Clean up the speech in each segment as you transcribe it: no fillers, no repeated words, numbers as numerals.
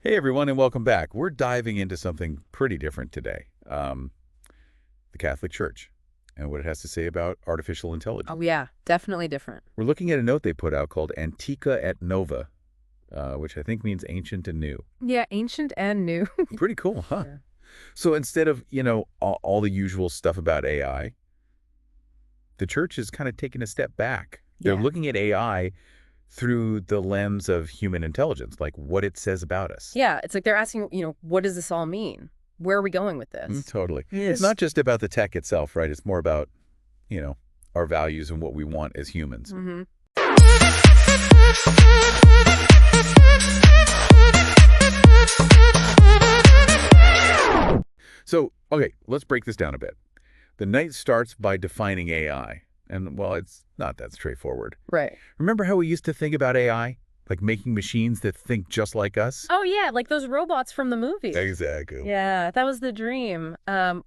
Hey everyone, and welcome back. We're diving into something pretty different today. The Catholic Church and what it has to say about artificial Oh, intelligence. yeah, definitely different. We're looking at a note they put out called Antiqua et Nova, which I think means ancient and new. Yeah, ancient and new. Pretty cool, huh? Yeah. So instead of, all the usual stuff about AI, the church is kind of taking a step back. They're Yeah. looking at AI through the lens of human intelligence, like what it says about us. Yeah, it's like they're asking, what does this all mean? Where are we going with this? Totally. It's Yes. not just about the tech itself, right? It's more about, you know, our values and what we want as humans. Mm-hmm. So, okay, let's break this down a bit. The night starts by defining AI. And, well, it's not that straightforward. Right. Remember how we used to think about AI? Like making machines that think just like us? Oh, yeah, like those robots from the movie. Exactly. Yeah, that was the dream.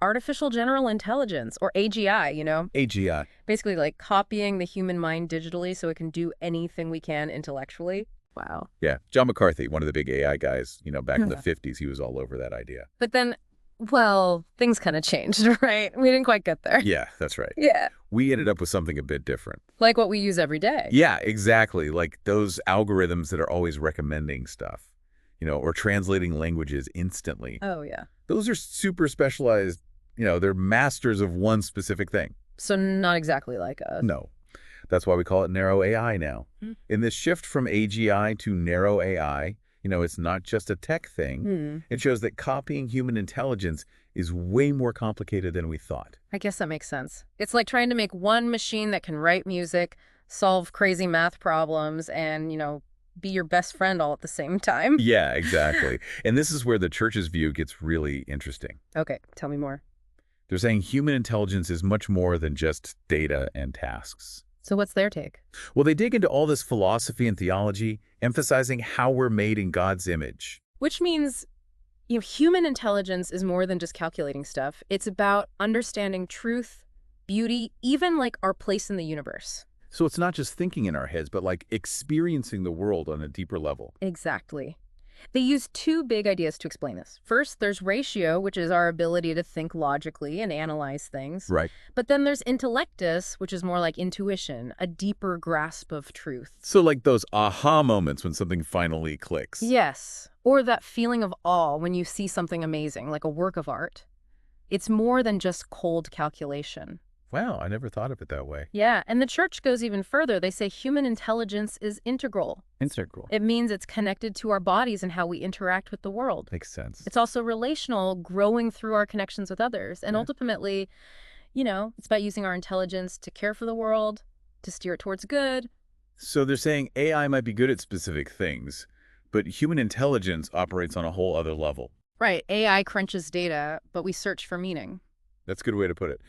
Artificial General Intelligence, or AGI. AGI. Basically like copying the human mind digitally so it can do anything we can intellectually. Wow. Yeah, John McCarthy, one of the big AI guys, back in the Yeah. 50s, he was all over that idea. But then, well, things kind of changed, right? We didn't quite get there. Yeah, that's right. Yeah. We ended up with something a bit different. Like what we use every day. Yeah, exactly. Like those algorithms that are always recommending stuff, or translating languages instantly. Oh, yeah. Those are super specialized, they're masters of one specific thing. So not exactly like us. No. That's why we call it narrow AI now. Hmm. In this shift from AGI to narrow AI, it's not just a tech thing. Hmm. It shows that copying human intelligence is way more complicated than we thought. I guess that makes sense. It's like trying to make one machine that can write music, solve crazy math problems, and, be your best friend all at the same time. Yeah, exactly. And this is where the church's view gets really interesting. Okay, tell me more. They're saying human intelligence is much more than just data and tasks. So what's their take? Well, they dig into all this philosophy and theology, emphasizing how we're made in God's image. Which means, human intelligence is more than just calculating stuff. It's about understanding truth, beauty, even like our place in the universe. So it's not just thinking in our heads, but like experiencing the world on a deeper level. Exactly. They use two big ideas to explain this. First, there's ratio, which is our ability to think logically and analyze things. Right. But then there's intellectus, which is more like intuition, a deeper grasp of truth. So like those aha moments when something finally clicks. Yes. Or that feeling of awe when you see something amazing, like a work of art. It's more than just cold calculation. Wow, I never thought of it that way. Yeah, and the church goes even further. They say human intelligence is integral. Integral. It means it's connected to our bodies and how we interact with the world. Makes sense. It's also relational, growing through our connections with others. And Yeah. ultimately, it's about using our intelligence to care for the world, to steer it towards good. So they're saying AI might be good at specific things, but human intelligence operates on a whole other level. Right, AI crunches data, but we search for meaning. That's a good way to put it.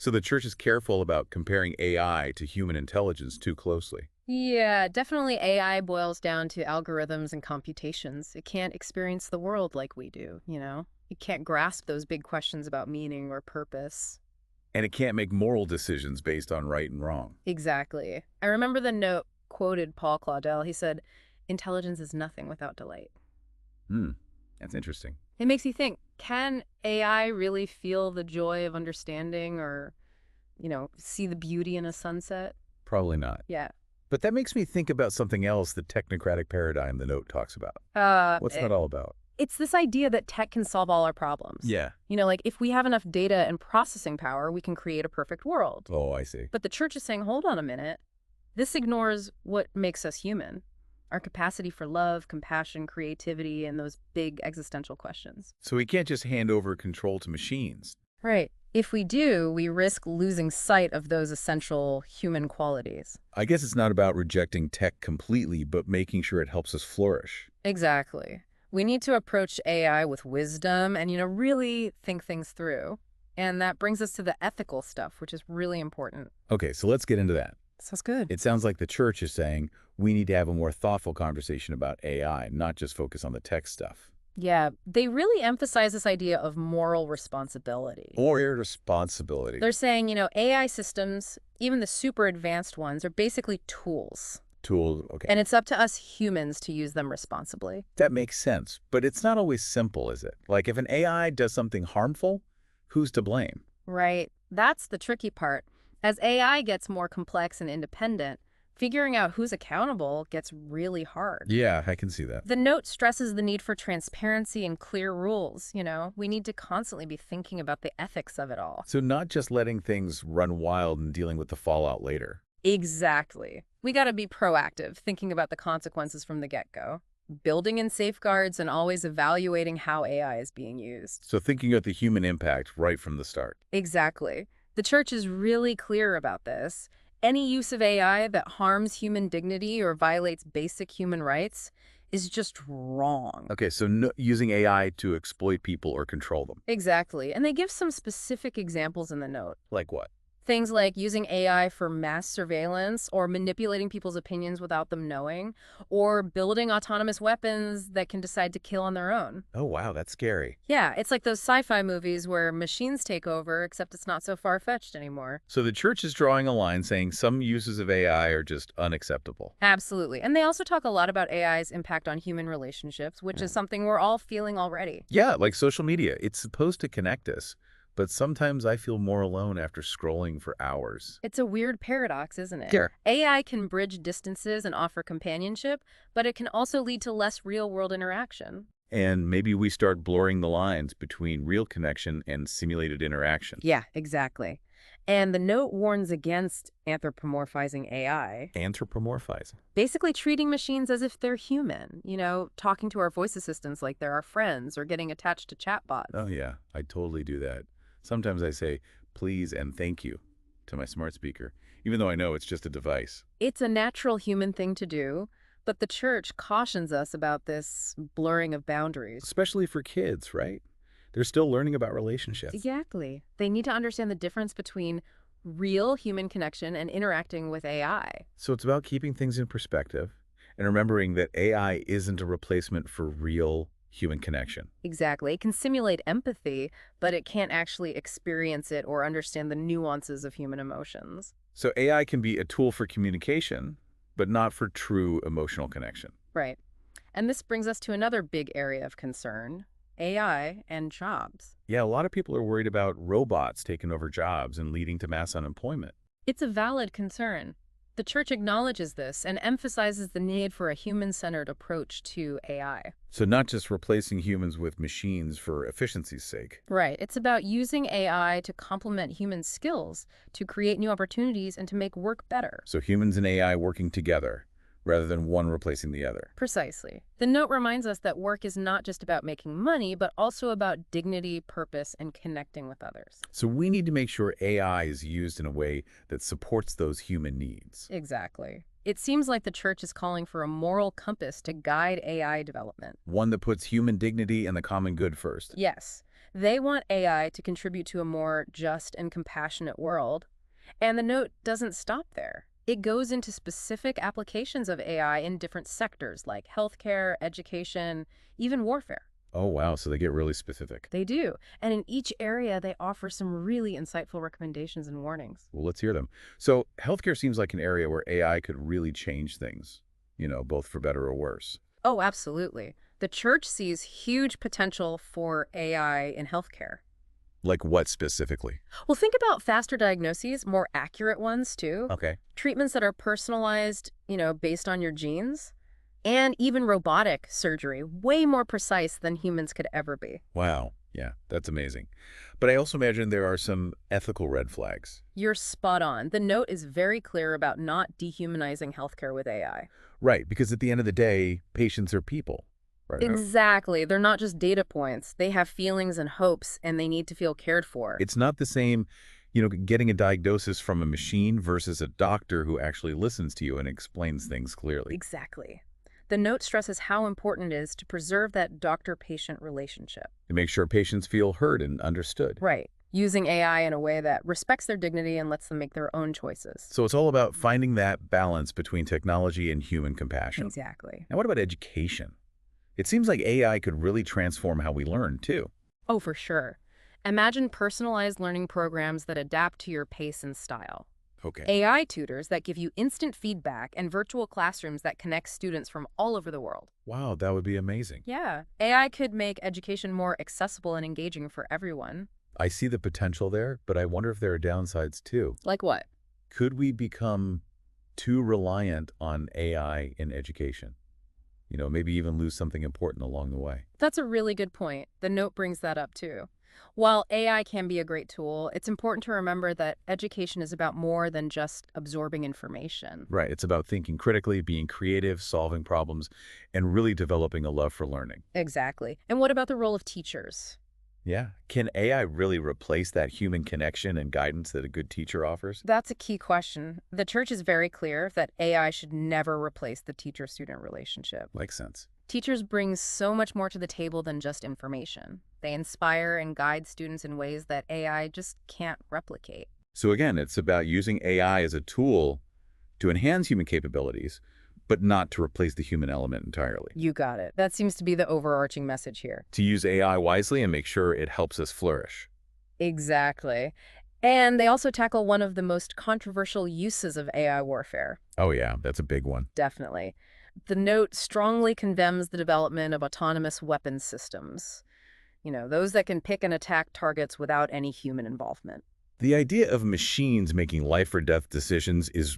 So the church is careful about comparing AI to human intelligence too closely. Yeah, definitely AI boils down to algorithms and computations. It can't experience the world like we do. It can't grasp those big questions about meaning or purpose. And it can't make moral decisions based on right and wrong. Exactly. I remember the note quoted Paul Claudel. He said, "Intelligence is nothing without delight." That's interesting. It makes you think, can AI really feel the joy of understanding or, see the beauty in a sunset? Probably not. Yeah. But that makes me think about something else, the technocratic paradigm the note talks about. What's that all about? It's this idea that tech can solve all our problems. Yeah. Like if we have enough data and processing power, we can create a perfect world. Oh, I see. But the church is saying, hold on a minute. This ignores what makes us human. Our capacity for love, compassion, creativity, and those big existential questions. So we can't just hand over control to machines. Right. If we do, we risk losing sight of those essential human qualities. I guess it's not about rejecting tech completely, but making sure it helps us flourish. Exactly. We need to approach AI with wisdom and, really think things through. And that brings us to the ethical stuff, which is really important. Okay, so let's get into that. Sounds good. It sounds like the church is saying we need to have a more thoughtful conversation about AI, not just focus on the tech stuff. Yeah, they really emphasize this idea of moral responsibility. Or irresponsibility. They're saying, AI systems, even the super advanced ones, are basically tools. Tool, okay. And it's up to us humans to use them responsibly. That makes sense, but it's not always simple, is it? Like if an AI does something harmful, who's to blame? Right. That's the tricky part. As AI gets more complex and independent, figuring out who's accountable gets really hard. Yeah, I can see that. The note stresses the need for transparency and clear rules. We need to constantly be thinking about the ethics of it all. So not just letting things run wild and dealing with the fallout later. Exactly. We got to be proactive, thinking about the consequences from the get-go, building in safeguards and always evaluating how AI is being used. So thinking of the human impact right from the start. Exactly. The church is really clear about this. Any use of AI that harms human dignity or violates basic human rights is just wrong. Okay, so no, using AI to exploit people or control them. Exactly. And they give some specific examples in the note. Like what? Things like using AI for mass surveillance or manipulating people's opinions without them knowing, or building autonomous weapons that can decide to kill on their own. Oh, wow, that's scary. Yeah, it's like those sci-fi movies where machines take over, except it's not so far-fetched anymore. So the church is drawing a line saying some uses of AI are just unacceptable. Absolutely. And they also talk a lot about AI's impact on human relationships, which is something we're all feeling already. Yeah, like social media. It's supposed to connect us, but sometimes I feel more alone after scrolling for hours. It's a weird paradox, isn't it? Sure. AI can bridge distances and offer companionship, but it can also lead to less real-world interaction. And maybe we start blurring the lines between real connection and simulated interaction. Yeah, exactly. And the note warns against anthropomorphizing AI, Anthropomorphizing. basically treating machines as if they're human, talking to our voice assistants like they're our friends or getting attached to chatbots. Oh, yeah, I totally do that. Sometimes I say please and thank you to my smart speaker, even though I know it's just a device. It's a natural human thing to do, but the church cautions us about this blurring of boundaries. Especially for kids, right? They're still learning about relationships. Exactly. They need to understand the difference between real human connection and interacting with AI. So it's about keeping things in perspective and remembering that AI isn't a replacement for real human connection. Exactly. It can simulate empathy, but it can't actually experience it or understand the nuances of human emotions. So AI can be a tool for communication, but not for true emotional connection. Right. And this brings us to another big area of concern: AI and jobs. Yeah, a lot of people are worried about robots taking over jobs and leading to mass unemployment. It's a valid concern. The church acknowledges this and emphasizes the need for a human-centered approach to AI. So not just replacing humans with machines for efficiency's sake. Right. It's about using AI to complement human skills, to create new opportunities, and to make work better. So humans and AI working together rather than one replacing the other. Precisely. The note reminds us that work is not just about making money, but also about dignity, purpose, and connecting with others. So we need to make sure AI is used in a way that supports those human needs. Exactly. It seems like the church is calling for a moral compass to guide AI development. One that puts human dignity and the common good first. Yes, they want AI to contribute to a more just and compassionate world. And the note doesn't stop there. It goes into specific applications of AI in different sectors like healthcare, education, even warfare. Oh, wow. So they get really specific. They do. And in each area, they offer some really insightful recommendations and warnings. Well, let's hear them. So healthcare seems like an area where AI could really change things, both for better or worse. Oh, absolutely. The church sees huge potential for AI in healthcare. Like what specifically? Well, think about faster diagnoses, more accurate ones too. Okay. Treatments that are personalized, based on your genes. And even robotic surgery, way more precise than humans could ever be. Wow. Yeah, that's amazing. But I also imagine there are some ethical red flags. You're spot on. The note is very clear about not dehumanizing healthcare with AI. Right, because at the end of the day, patients are people. Right. Exactly. They're not just data points. They have feelings and hopes, and they need to feel cared for. It's not the same, getting a diagnosis from a machine versus a doctor who actually listens to you and explains things clearly. Exactly. The note stresses how important it is to preserve that doctor-patient relationship. To make sure patients feel heard and understood. Right. Using AI in a way that respects their dignity and lets them make their own choices. So it's all about finding that balance between technology and human compassion. Exactly. Now, what about education? It seems like AI could really transform how we learn, too. Oh, for sure. Imagine personalized learning programs that adapt to your pace and style. Okay. AI tutors that give you instant feedback, and virtual classrooms that connect students from all over the world. Wow, that would be amazing. Yeah, AI could make education more accessible and engaging for everyone. I see the potential there, but I wonder if there are downsides too. Like what? Could we become too reliant on AI in education? Maybe even lose something important along the way. That's a really good point. The note brings that up too. While AI can be a great tool, it's important to remember that education is about more than just absorbing information. Right. It's about thinking critically, being creative, solving problems, and really developing a love for learning. Exactly. And what about the role of teachers? Yeah. Can AI really replace that human connection and guidance that a good teacher offers? That's a key question. The church is very clear that AI should never replace the teacher-student relationship. Makes sense. Teachers bring so much more to the table than just information. They inspire and guide students in ways that AI just can't replicate. So again, it's about using AI as a tool to enhance human capabilities, but not to replace the human element entirely. You got it. That seems to be the overarching message here. To use AI wisely and make sure it helps us flourish. Exactly. And they also tackle one of the most controversial uses of AI warfare. Oh yeah, that's a big one. Definitely. The note strongly condemns the development of autonomous weapons systems. Those that can pick and attack targets without any human involvement. The idea of machines making life or death decisions is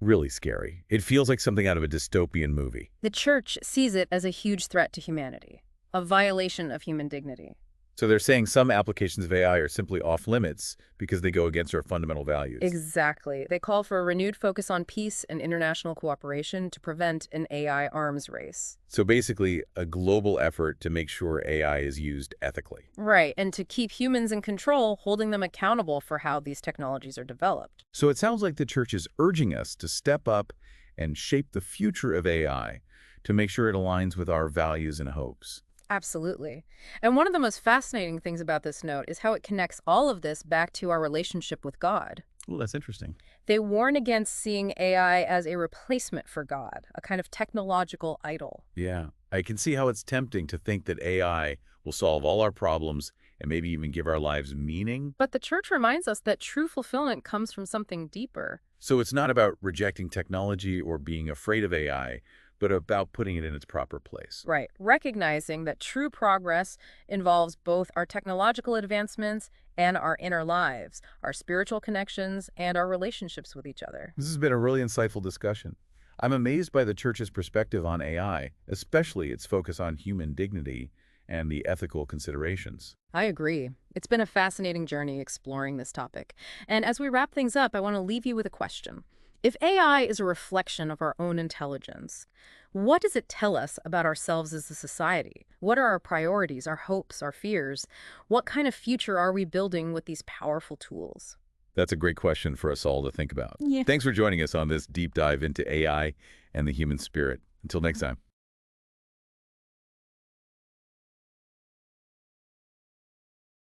really scary. It feels like something out of a dystopian movie. The church sees it as a huge threat to humanity, a violation of human dignity. So they're saying some applications of AI are simply off limits because they go against our fundamental values. Exactly. They call for a renewed focus on peace and international cooperation to prevent an AI arms race. So basically, a global effort to make sure AI is used ethically. Right, and to keep humans in control, holding them accountable for how these technologies are developed. So it sounds like the church is urging us to step up and shape the future of AI to make sure it aligns with our values and hopes. Absolutely. And one of the most fascinating things about this note is how it connects all of this back to our relationship with God. Well, that's interesting. They warn against seeing AI as a replacement for God, a kind of technological idol. Yeah, I can see how it's tempting to think that AI will solve all our problems and maybe even give our lives meaning. But the church reminds us that true fulfillment comes from something deeper. So it's not about rejecting technology or being afraid of AI, but about putting it in its proper place. Right. Recognizing that true progress involves both our technological advancements and our inner lives, our spiritual connections, and our relationships with each other. This has been a really insightful discussion. I'm amazed by the church's perspective on AI, especially its focus on human dignity and the ethical considerations. I agree. It's been a fascinating journey exploring this topic. And as we wrap things up, I want to leave you with a question. If AI is a reflection of our own intelligence, what does it tell us about ourselves as a society? What are our priorities, our hopes, our fears? What kind of future are we building with these powerful tools? That's a great question for us all to think about. Yeah. Thanks for joining us on this deep dive into AI and the human spirit. Until next time.